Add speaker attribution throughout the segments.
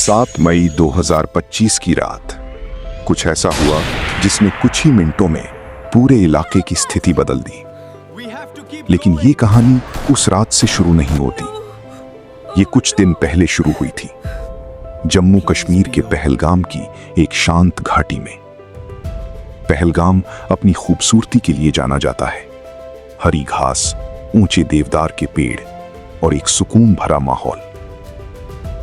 Speaker 1: 7 मई 2025 की रात कुछ ऐसा हुआ जिसने कुछ ही मिनटों में पूरे इलाके की स्थिति बदल दी। लेकिन ये कहानी उस रात से शुरू नहीं होती। ये कुछ दिन पहले शुरू हुई थी, जम्मू कश्मीर के पहलगाम की एक शांत घाटी में। पहलगाम अपनी खूबसूरती के लिए जाना जाता है। हरी घास, ऊंचे देवदार के पेड़ और एक सुकून भरा माहौल।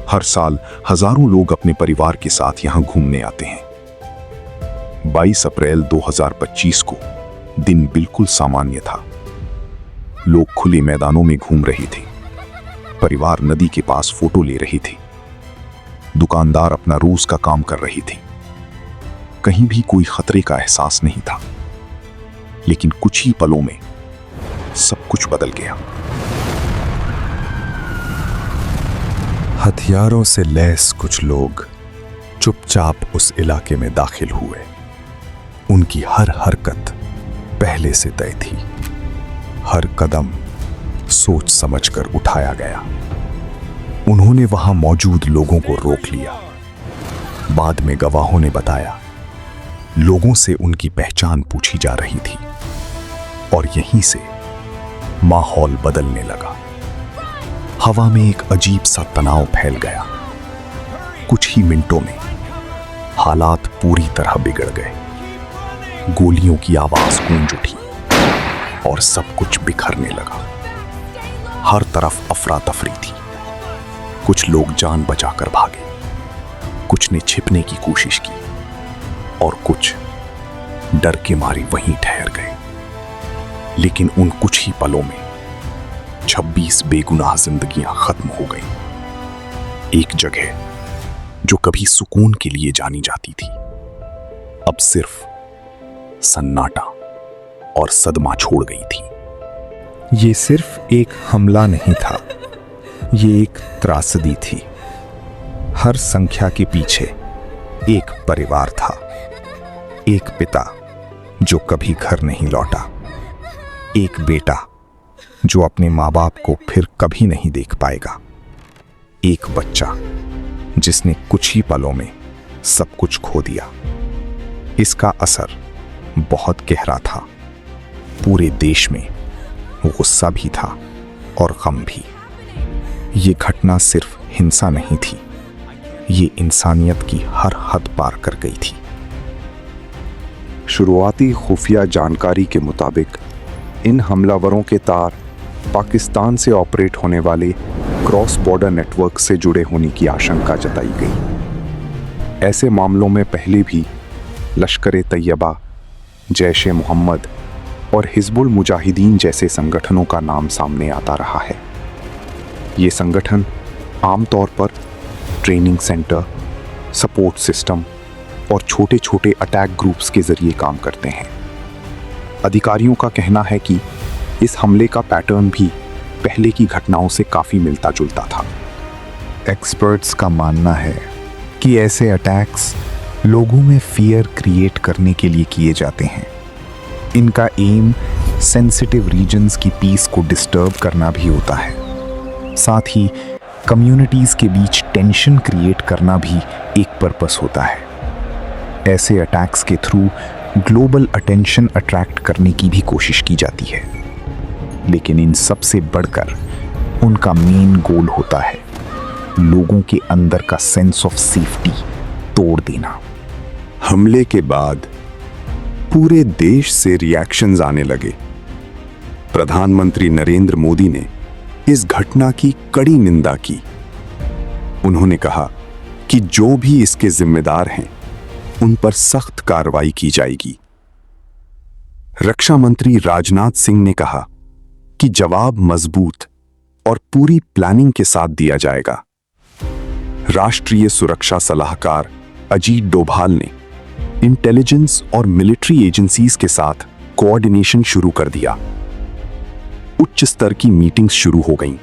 Speaker 1: हर साल हजारों लोग अपने परिवार के साथ यहां घूमने आते हैं। 22 अप्रैल 2025 को दिन बिल्कुल सामान्य था। लोग खुले मैदानों में घूम रहे थे, परिवार नदी के पास फोटो ले रहे थे, दुकानदार अपना रोज का काम कर रहे थे। कहीं भी कोई खतरे का एहसास नहीं था। लेकिन कुछ ही पलों में सब कुछ बदल गया।
Speaker 2: हथियारों से लैस कुछ लोग चुपचाप उस इलाके में दाखिल हुए। उनकी हर हरकत पहले से तय थी। हर कदम सोच समझकर उठाया गया। उन्होंने वहां मौजूद लोगों को रोक लिया। बाद में गवाहों ने बताया, लोगों से उनकी पहचान पूछी जा रही थी और यहीं से माहौल बदलने लगा। हवा में एक अजीब सा तनाव फैल गया। कुछ ही मिनटों में हालात पूरी तरह बिगड़ गए। गोलियों की आवाज गूंज उठी और सब कुछ बिखरने लगा। हर तरफ अफरा तफरी थी। कुछ लोग जान बचाकर भागे, कुछ ने छिपने की कोशिश की और कुछ डर के मारे वहीं ठहर गए। लेकिन उन कुछ ही पलों में 26 बेगुनाह जिंदगियां खत्म हो गईं। एक जगह जो कभी सुकून के लिए जानी जाती थी, अब सिर्फ सन्नाटा और सदमा छोड़ गई थी।
Speaker 3: ये सिर्फ एक हमला नहीं था, ये एक त्रासदी थी। हर संख्या के पीछे एक परिवार था। एक पिता जो कभी घर नहीं लौटा, एक बेटा जो अपने माँ बाप को फिर कभी नहीं देख पाएगा, एक बच्चा जिसने कुछ ही पलों में सब कुछ खो दिया। इसका असर बहुत गहरा था। पूरे देश में गुस्सा भी था और गम भी। ये घटना सिर्फ हिंसा नहीं थी, ये इंसानियत की हर हद पार कर गई थी।
Speaker 4: शुरुआती खुफिया जानकारी के मुताबिक इन हमलावरों के तार पाकिस्तान से ऑपरेट होने वाले क्रॉस बॉर्डर नेटवर्क से जुड़े होने की आशंका जताई गई। ऐसे मामलों में पहले भी लश्कर-ए-तैयबा, जैश-ए-मोहम्मद और हिजबुल मुजाहिदीन जैसे संगठनों का नाम सामने आता रहा है। ये संगठन आमतौर पर ट्रेनिंग सेंटर, सपोर्ट सिस्टम और छोटे छोटे अटैक ग्रुप्स के जरिए काम करते हैं। अधिकारियों का कहना है कि इस हमले का पैटर्न भी पहले की घटनाओं से काफी मिलता जुलता था।
Speaker 3: एक्सपर्ट्स का मानना है कि ऐसे अटैक्स लोगों में फियर क्रिएट करने के लिए किए जाते हैं। इनका एम सेंसिटिव रीजन्स की पीस को डिस्टर्ब करना भी होता है। साथ ही कम्युनिटीज के बीच टेंशन क्रिएट करना भी एक पर्पस होता है। ऐसे अटैक्स के थ्रू ग्लोबल अटेंशन अट्रैक्ट करने की भी कोशिश की जाती है। लेकिन इन सब से बढ़कर उनका मेन गोल होता है लोगों के अंदर का सेंस ऑफ सेफ्टी तोड़ देना।
Speaker 4: हमले के बाद पूरे देश से रिएक्शंस आने लगे। प्रधानमंत्री नरेंद्र मोदी ने इस घटना की कड़ी निंदा की। उन्होंने कहा कि जो भी इसके जिम्मेदार हैं उन पर सख्त कार्रवाई की जाएगी। रक्षा मंत्री राजनाथ सिंह ने कहा कि जवाब मजबूत और पूरी प्लानिंग के साथ दिया जाएगा। राष्ट्रीय सुरक्षा सलाहकार अजीत डोभाल ने इंटेलिजेंस और मिलिट्री एजेंसीज के साथ कोऑर्डिनेशन शुरू कर दिया। उच्च स्तर की मीटिंग्स शुरू हो गईं।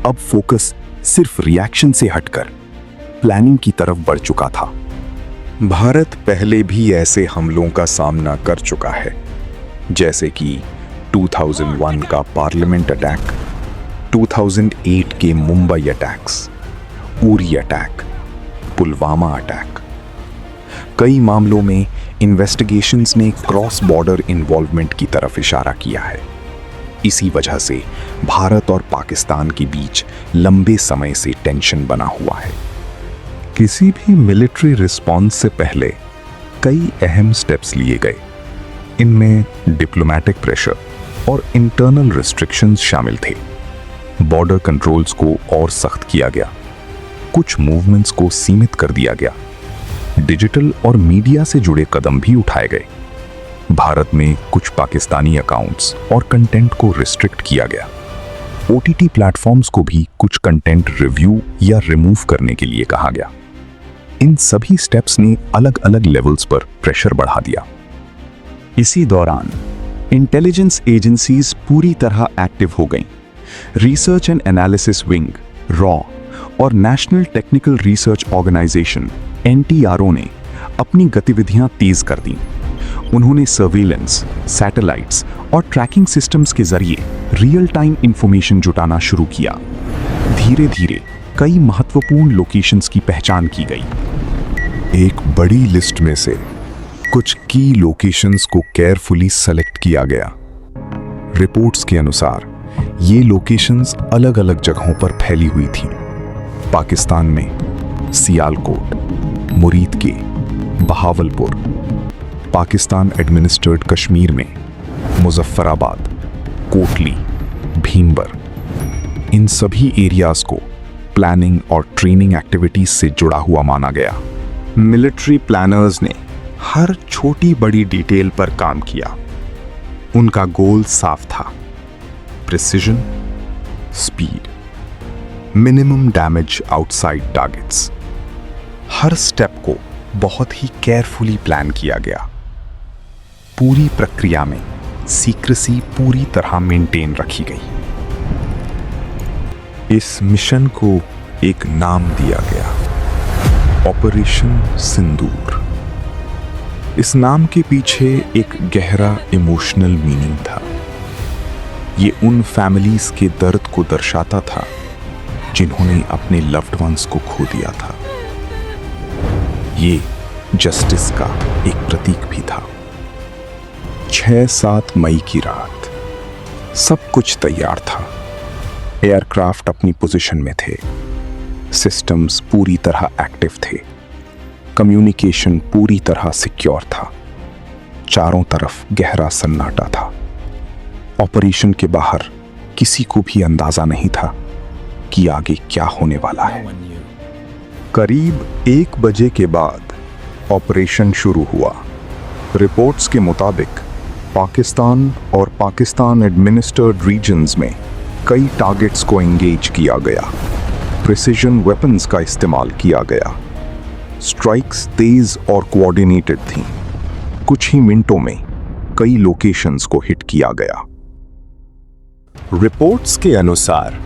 Speaker 4: अब फोकस सिर्फ रिएक्शन से हटकर प्लानिंग की तरफ बढ़ चुका था।
Speaker 2: भारत पहले भी ऐसे हमलों का सामना कर चुका है, जैसे कि 2001 का पार्लियामेंट अटैक, 2008 के Mumbai attacks, Uri attack
Speaker 1: Pulwama attack. कई मामलों में इन्वेस्टिगेशंस ने क्रॉस बॉर्डर इन्वॉल्वमेंट की तरफ इशारा किया है। इसी वजह से भारत और पाकिस्तान के बीच लंबे समय से टेंशन बना हुआ है।
Speaker 3: किसी भी मिलिट्री रिस्पॉन्स से पहले कई अहम स्टेप्स लिए गए। इनमें डिप्लोमेटिक प्रेशर और इंटरनल रिस्ट्रिक्शंस शामिल थे। बॉर्डर कंट्रोल्स को और सख्त किया गया, कुछ मूवमेंट्स को सीमित कर दिया गया, डिजिटल और मीडिया से जुड़े कदम भी उठाए गए। भारत में कुछ पाकिस्तानी अकाउंट्स और कंटेंट को रिस्ट्रिक्ट किया गया। ओटीटी प्लेटफॉर्म्स को भी कुछ कंटेंट रिव्यू या रिमूव करने के लिए कहा गया। इन सभी स्टेप्स ने अलग अलग लेवल्स पर प्रेशर बढ़ा दिया।
Speaker 1: इसी दौरान इंटेलिजेंस एजेंसीज पूरी तरह एक्टिव हो गईं। रिसर्च एंड एनालिसिस विंग रॉ और national technical research organisation NTRO ने अपनी गतिविधियां तेज कर दी। उन्होंने सर्वेलेंस, सैटेलाइट्स और ट्रैकिंग सिस्टम्स के जरिए रियल टाइम इंफॉर्मेशन जुटाना शुरू किया। धीरे धीरे कई महत्वपूर्ण लोकेशंस की पहचान की गई।
Speaker 2: एक बड़ी लिस्ट में से कुछ की लोकेशंस को केयरफुली सेलेक्ट किया गया। रिपोर्ट्स के अनुसार ये लोकेशंस अलग अलग जगहों पर फैली हुई थी। पाकिस्तान में सियालकोट, मुरीद के, बहावलपुर, पाकिस्तान एडमिनिस्ट्रेड कश्मीर में मुजफ्फराबाद, कोटली, भीमबर, इन सभी एरियाज को प्लानिंग और ट्रेनिंग एक्टिविटीज से जुड़ा हुआ माना गया।
Speaker 3: मिलिट्री प्लानर्स ने हर छोटी बड़ी डिटेल पर काम किया। उनका गोल साफ था, precision, speed, minimum damage outside targets. हर स्टेप को बहुत ही केयरफुली प्लान किया गया। पूरी प्रक्रिया में सीक्रेसी पूरी तरह मेंटेन रखी गई। इस मिशन को एक नाम दिया गया, ऑपरेशन सिंदूर। इस नाम के पीछे एक गहरा इमोशनल मीनिंग था। ये उन फैमिलीज के दर्द को दर्शाता था जिन्होंने अपने लव्ड वंस को खो दिया था। ये जस्टिस का एक प्रतीक भी था। 6-7 मई की रात सब कुछ तैयार था। एयरक्राफ्ट अपनी पोजीशन में थे, सिस्टम्स पूरी तरह एक्टिव थे, कम्युनिकेशन पूरी तरह सिक्योर था। चारों तरफ गहरा सन्नाटा था। ऑपरेशन के बाहर किसी को भी अंदाजा नहीं था कि आगे क्या होने वाला है। करीब 1 बजे के बाद ऑपरेशन शुरू हुआ। रिपोर्ट्स के मुताबिक पाकिस्तान और पाकिस्तान एडमिनिस्ट्रेड रीजन्स में कई टारगेट्स को एंगेज किया गया। प्रिसिजन वेपन्स का इस्तेमाल किया गया। स्ट्राइक्स तेज और कोऑर्डिनेटेड थीं। कुछ ही मिनटों में कई लोकेशंस को हिट किया गया। रिपोर्ट्स के अनुसार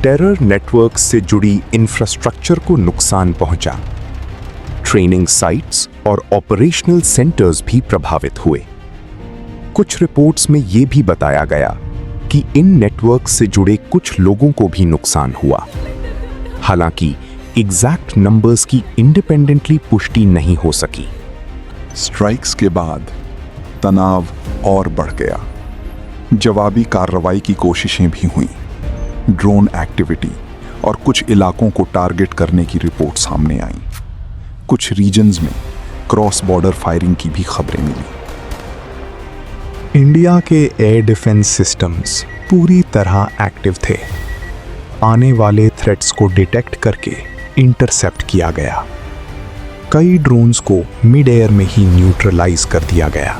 Speaker 3: टेरर नेटवर्क से जुड़ी इंफ्रास्ट्रक्चर को नुकसान पहुंचा। ट्रेनिंग साइट्स और ऑपरेशनल सेंटर्स भी प्रभावित हुए। कुछ रिपोर्ट्स में यह भी बताया गया कि इन नेटवर्क से जुड़े कुछ लोगों को भी नुकसान हुआ। हालांकि एग्जैक्ट नंबर्स की इंडिपेंडेंटली पुष्टि नहीं हो सकी।
Speaker 1: स्ट्राइक्स के बाद तनाव और बढ़ गया। जवाबी कार्रवाई की कोशिशें भी हुईं। ड्रोन एक्टिविटी और कुछ इलाकों को टारगेट करने की रिपोर्ट सामने आई। कुछ रीजन्स में क्रॉस बॉर्डर फायरिंग की भी खबरें मिली।
Speaker 3: इंडिया के एयर डिफेंस सिस्टम्स पूरी तरह एक्टिव थे। आने वाले थ्रेट्स को डिटेक्ट करके इंटरसेप्ट किया गया। कई ड्रोन्स को मिड एयर में ही न्यूट्रलाइज कर दिया गया,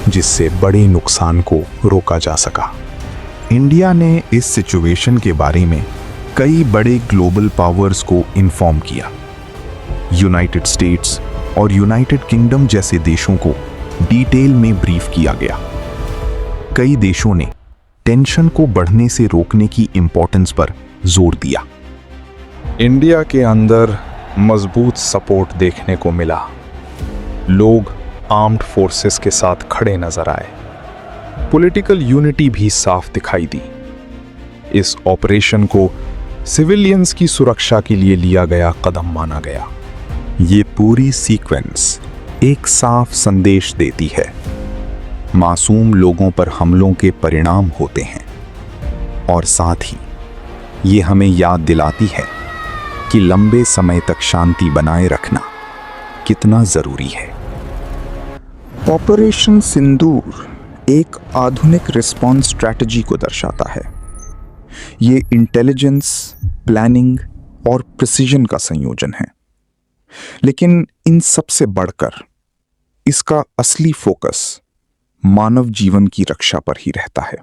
Speaker 3: जिससे बड़े नुकसान को रोका जा सका। इंडिया ने इस सिचुएशन के बारे में कई बड़े ग्लोबल पावर्स को इन्फॉर्म किया। यूनाइटेड स्टेट्स और यूनाइटेड किंगडम जैसे देशों को डिटेल में ब्रीफ किया गया। कई देशों ने टेंशन को बढ़ने से रोकने की इंपॉर्टेंस पर जोर दिया। इंडिया के अंदर मजबूत सपोर्ट देखने को मिला। लोग आर्म्ड फोर्सेस के साथ खड़े नजर आए। पॉलिटिकल यूनिटी भी साफ दिखाई दी। इस ऑपरेशन को सिविलियंस की सुरक्षा के लिए लिया गया कदम माना गया। ये पूरी सीक्वेंस एक साफ संदेश देती है। मासूम लोगों पर हमलों के परिणाम होते हैं और साथ ही ये हमें याद दिलाती है कि लंबे समय तक शांति बनाए रखना कितना जरूरी है।
Speaker 5: ऑपरेशन सिंदूर एक आधुनिक रिस्पॉन्स स्ट्रैटेजी को दर्शाता है। ये इंटेलिजेंस, प्लानिंग और प्रिसीजन का संयोजन है। लेकिन इन सबसे बढ़कर इसका असली फोकस मानव जीवन की रक्षा पर ही रहता है।